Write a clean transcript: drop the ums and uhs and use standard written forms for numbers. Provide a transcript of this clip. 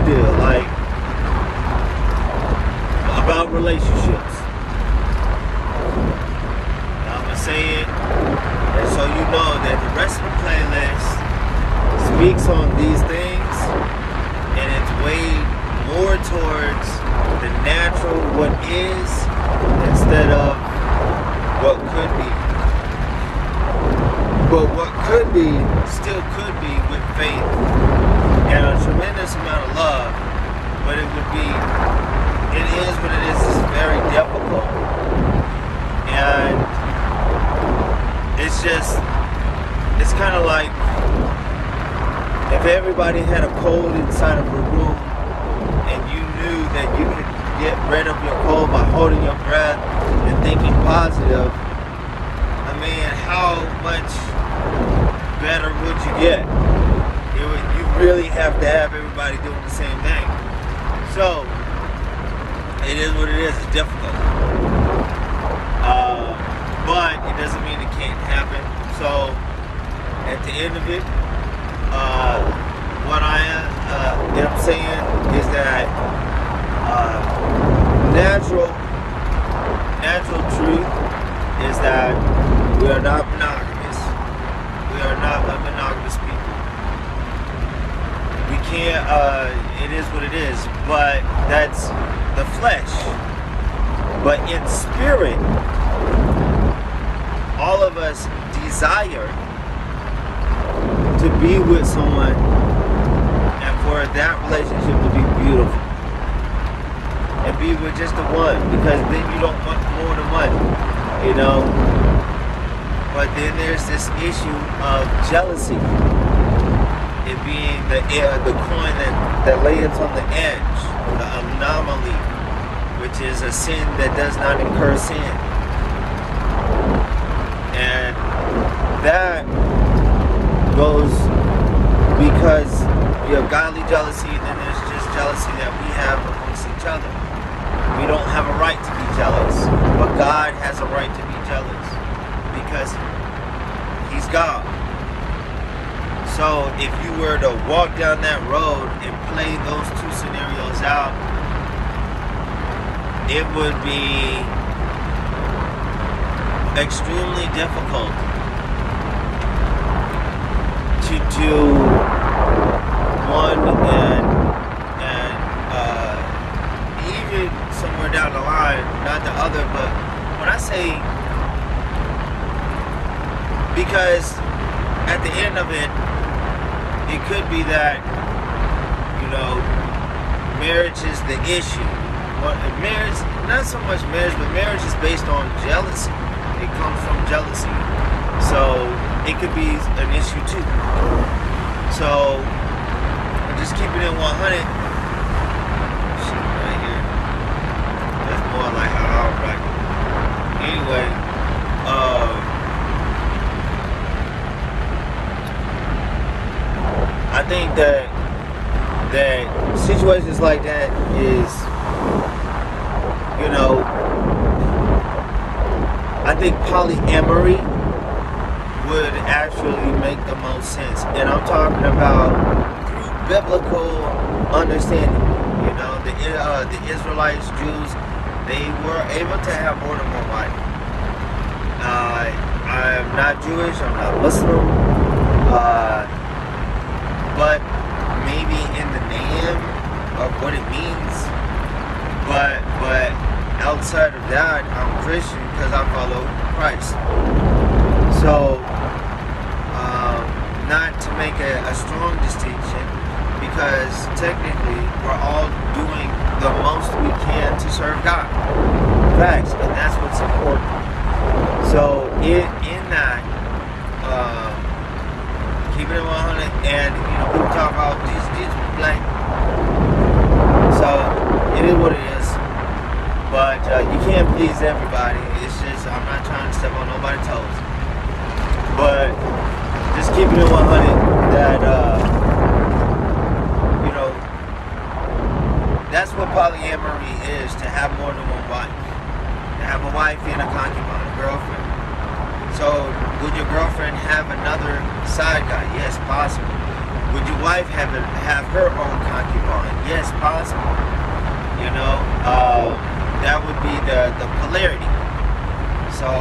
deal, like, about relationships. I'm gonna say it, and so you know that the rest of the playlist speaks on these things, and it's way more towards the natural, what is, instead of what could be. But what could be, still could be with faith and a tremendous amount of love, but it would be, it is what it is. It's very difficult. And it's just, it's kind of like if everybody had a cold inside of a room and you knew that you could get rid of your cold by holding your breath and thinking positive, I mean, how much better would you get? You really have to have everybody doing the same thing. So, it is what it is. It's difficult. But it doesn't mean it can't happen. So, at the end of it, what I am saying is that natural truth is that we are not monogamous. We are not a monogamous people. We can't, it is what it is, but that's the flesh. But in spirit, all of us desire to be with someone and for that relationship to be beautiful. And be with just the one, because then you don't want more than one, you know? But then there's this issue of jealousy. It being the coin that lays on the edge, the anomaly, which is a sin that does not incur sin. And that goes because you have godly jealousy, and then there's just jealousy that we have amongst each other. We don't have a right to be jealous, but God has a right to be jealous because He's God. So if you were to walk down that road and play those two scenarios out, it would be extremely difficult to do one and even somewhere down the line, not the other. But when I say, because at the end of it, it could be that, you know, marriage is the issue. Well, marriage, not so much marriage, but marriage is based on jealousy. It comes from jealousy. So it could be an issue too. So just keeping it 100. Shit, right here. That's more like how I would write it. Anyway, I think that situations like that is, you know, I think polyamory would actually make the most sense. And I'm talking about through biblical understanding. You know, the Israelites, Jews, they were able to have more than one wife. I'm not Jewish, I'm not Muslim, but maybe in the name of what it means. But outside of that, I'm Christian because I follow Christ. So, not to make a strong distinction, because technically we're all doing the most we can to serve God. Facts, and that's what's important. So, in that, keeping it 100, and you know, people talk about these blank. So, it is what it is. But you can't please everybody. It's just, I'm not trying to step on nobody's toes. But just keeping it 100 that, you know, that's what polyamory is, to have more than one wife. To have a wife and a concubine, a girlfriend. So, would your girlfriend have another side guy? Yes, possible. Would your wife have her own concubine? Yes, possible. You know, that would be the polarity. So